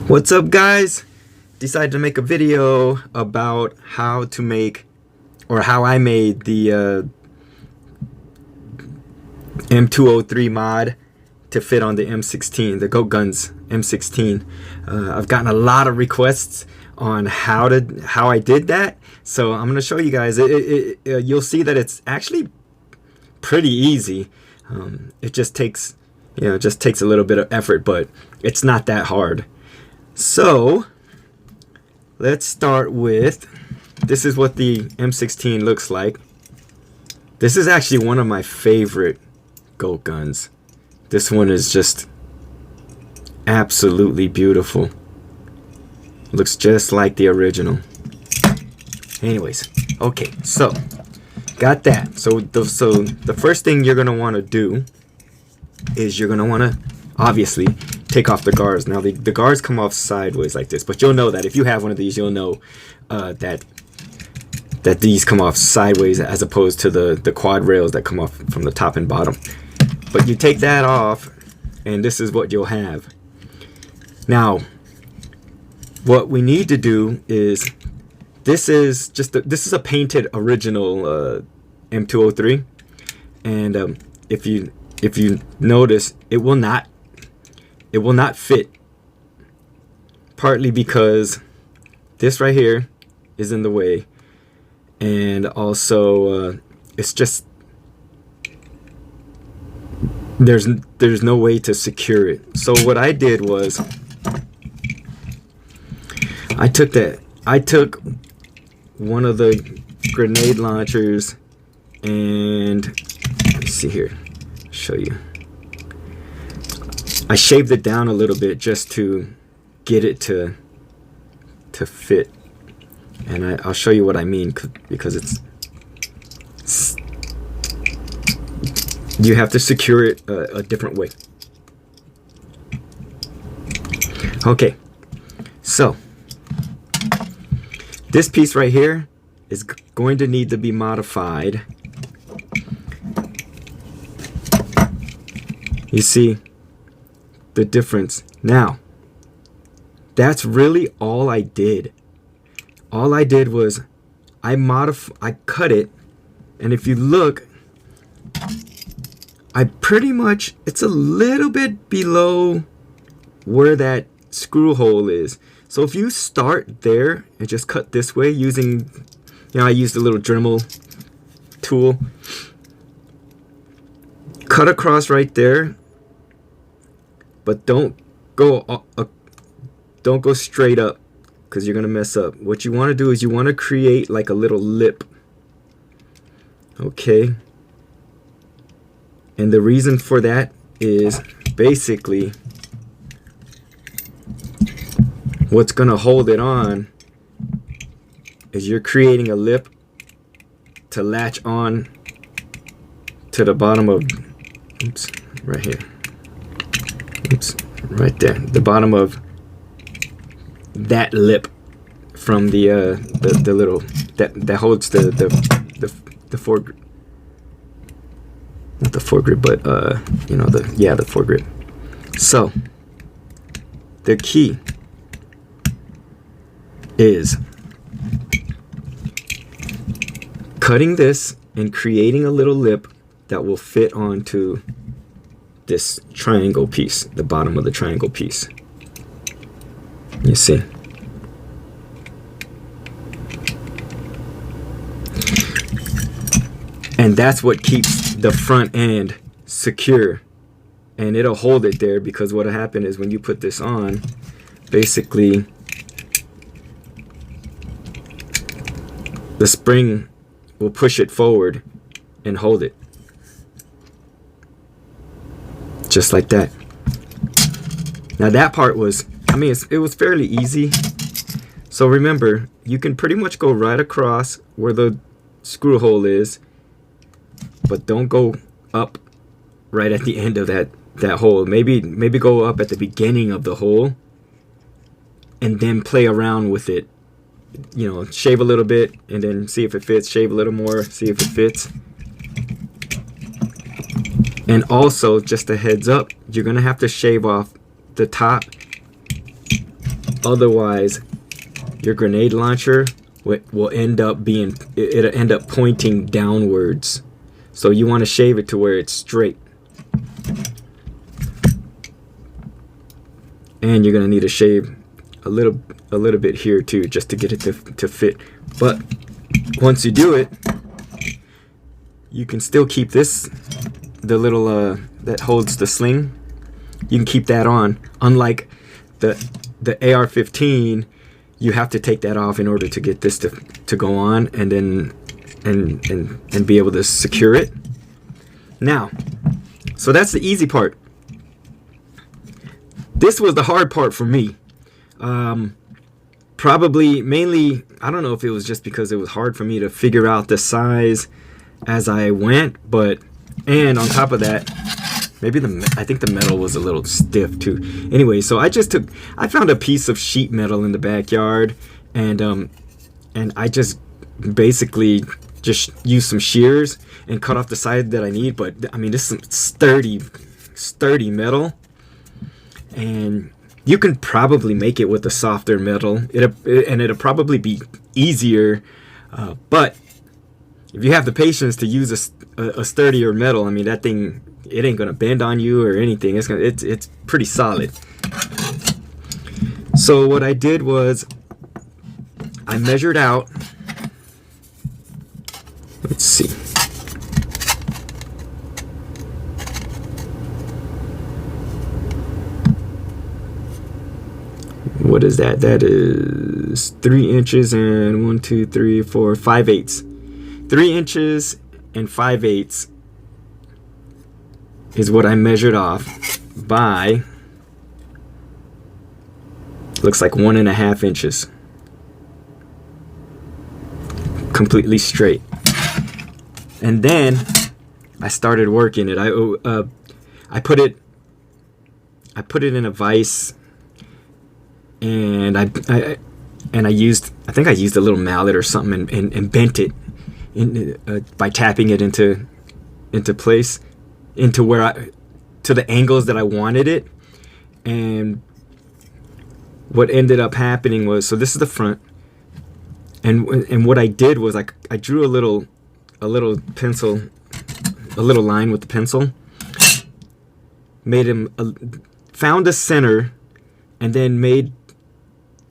What's up, guys? Decided to make a video about how to make, or how I made the M203 mod to fit on the M16, the GoatGuns M16. I've gotten a lot of requests on how I did that, so I'm gonna show you guys. You'll see that it's actually pretty easy. It just takes, a little bit of effort, but it's not that hard. So let's start with, this is what the M16 looks like. This is actually one of my favorite goat guns. This one is just absolutely beautiful. Looks just like the original. Anyways, okay, so got that. So the first thing you're gonna want to do is you're gonna want to obviously take off the guards. Now the guards come off sideways like this, but you'll know that if you have one of these, you'll know that these come off sideways as opposed to the quad rails that come off from the top and bottom. But you take that off, and this is what you'll have. Now, what we need to do is, this is a painted original M203, and if you notice, it will not fit, partly because this right here is in the way, and also it's just there's no way to secure it. So what I did was I took one of the grenade launchers, and let me see here, show you. I shaved it down a little bit just to get it to fit, and I'll show you what I mean, because it's you have to secure it a different way. Okay, so this piece right here is going to need to be modified. You see the difference? Now, that's really all I did. All I did was I cut it, and if you look, I pretty much, it's a little bit below where that screw hole is. So if you start there and just cut this way using, I used a little Dremel tool, cut across right there, but don't go straight up, because you're gonna mess up. What you want to do is you want to create like a little lip. Okay, and the reason for that is basically what's gonna hold it on is you're creating a lip to latch on to the bottom of, oops, right here. Oops, right there, the bottom of that lip from the little that holds the foregrip, not the foregrip, but the foregrip. So the key is cutting this and creating a little lip that will fit onto this triangle piece, the bottom of the triangle piece. You see? And that's what keeps the front end secure, and it'll hold it there, because what'll happen is when you put this on, basically the spring will push it forward and hold it. Just like that. Now that part was, it was fairly easy. So remember, you can pretty much go right across where the screw hole is, but don't go up right at the end of that hole. Maybe go up at the beginning of the hole, and then play around with it. Shave a little bit and then see if it fits. Shave a little more, see if it fits. And also, just a heads up, you're gonna have to shave off the top Otherwise, your grenade launcher will end up being, it'll end up pointing downwards. So you want to shave it to where it's straight. And you're gonna need to shave a little bit here too, just to get it to fit. But once you do it, you can still keep this, the little that holds the sling. You can keep that on. Unlike the AR-15, you have to take that off in order to get this to go on, and then and be able to secure it. Now, so that's the easy part. This was the hard part for me. Probably mainly, I don't know if it was just because it was hard for me to figure out the size as I went, but, and on top of that, maybe I think the metal was a little stiff too. Anyway, so I found a piece of sheet metal in the backyard, and I just basically just used some shears and cut off the side that I need. But I mean, this is some sturdy metal, and you can probably make it with a softer metal. It'll probably be easier, but if you have the patience to use a sturdier metal, I mean, that thing, it ain't gonna bend on you or anything. It's pretty solid. So what I did was I measured out. Let's see. What is that? That is 3 inches and 1, 2, 3, 4, 5/8. 3 inches and 5/8 is what I measured off by, looks like 1.5 inches. Completely straight. And then I started working it. I put it in a vise, and I used, I think I used a little mallet or something, and bent it by tapping it into place, into where to the angles that I wanted it. And what ended up happening was, so this is the front, and what I did was I drew a little pencil, a little line with the pencil, made him found the center, and then made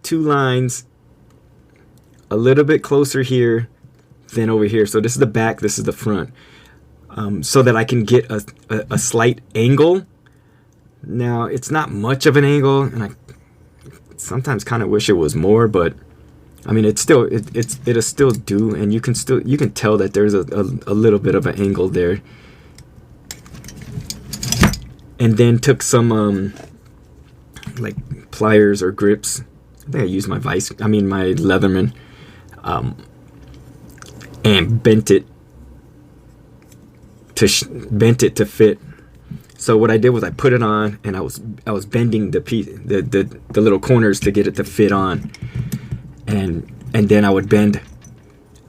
2 lines a little bit closer here than over here. So this is the back, this is the front, so that I can get a slight angle. Now, it's not much of an angle, and I sometimes kind of wish it was more, but I mean, it'll still do, and you can tell that there's a little bit of an angle there. And then took some like pliers or grips. I think I used my my Leatherman, and bent it to fit. So what I did was I put it on, and I was bending the little corners to get it to fit on, and then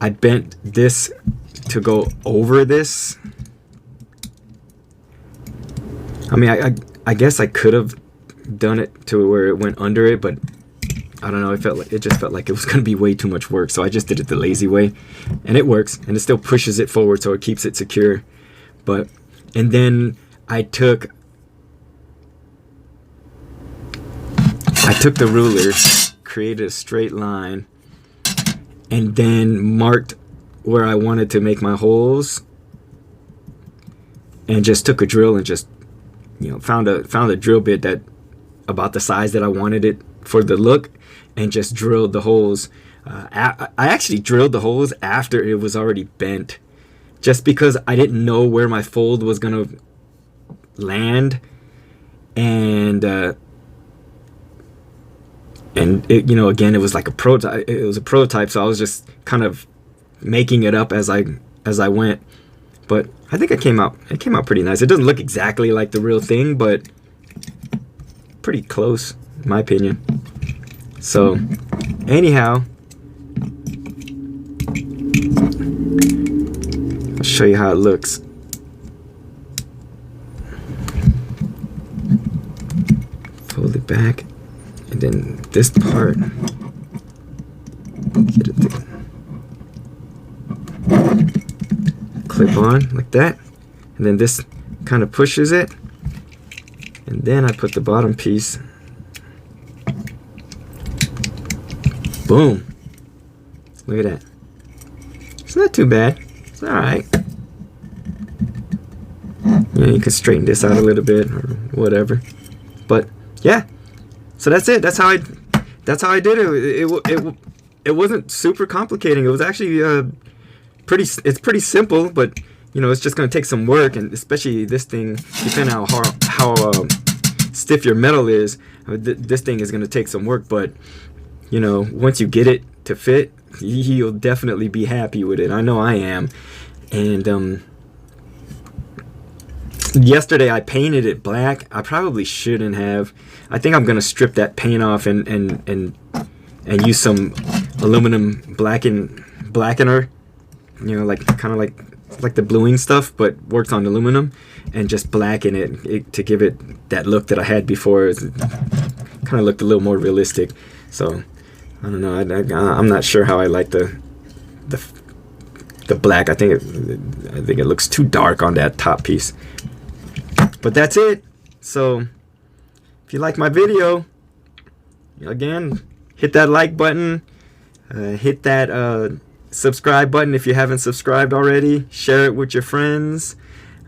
I bent this to go over this. I mean, I guess I could have done it to where it went under it, but I don't know, it just felt like it was going to be way too much work, so I just did it the lazy way, and it works, and it still pushes it forward, so it keeps it secure. And then I took the ruler, created a straight line, and then marked where I wanted to make my holes, and just took a drill and just, found a drill bit that about the size that I wanted it for the look, and just drilled the holes. I actually drilled the holes after it was already bent, just because I didn't know where my fold was gonna land, and it, again, it was like a prototype. It was a prototype, so I was just kind of making it up as I went. But I think it came out pretty nice. It doesn't look exactly like the real thing, but pretty close, in my opinion. So, anyhow, I'll show you how it looks. Fold it back, And then this part, get it to clip on like that. And then this kind of pushes it. And then I put the bottom piece. Boom. Look at that. It's not too bad. It's alright. Yeah, you can straighten this out a little bit or whatever. But yeah. So that's it. That's how I did it. It wasn't super complicating. It was actually it's pretty simple, but you know, it's just going to take some work, and especially this thing, depending on how stiff your metal is, this thing is going to take some work. But you know, once you get it to fit, you'll definitely be happy with it. I know I am. And yesterday I painted it black. I probably shouldn't have. I think I'm going to strip that paint off and use some aluminum blackener. You know, like kind of like the bluing stuff, but works on aluminum, and just blacken it to give it that look that I had before. It kind of looked a little more realistic. So I don't know. I'm not sure how I like the black. I think it looks too dark on that top piece. But that's it. So if you like my video, again, hit that like button, hit that subscribe button if you haven't subscribed already. Share it with your friends,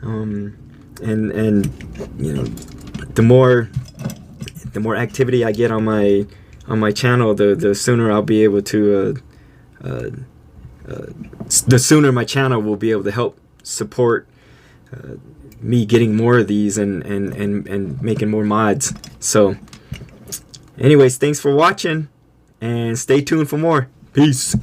and you know, the more activity I get on my channel, the sooner I'll be able to the sooner my channel will be able to help support me getting more of these and making more mods. So anyways, thanks for watching, and stay tuned for more. Peace.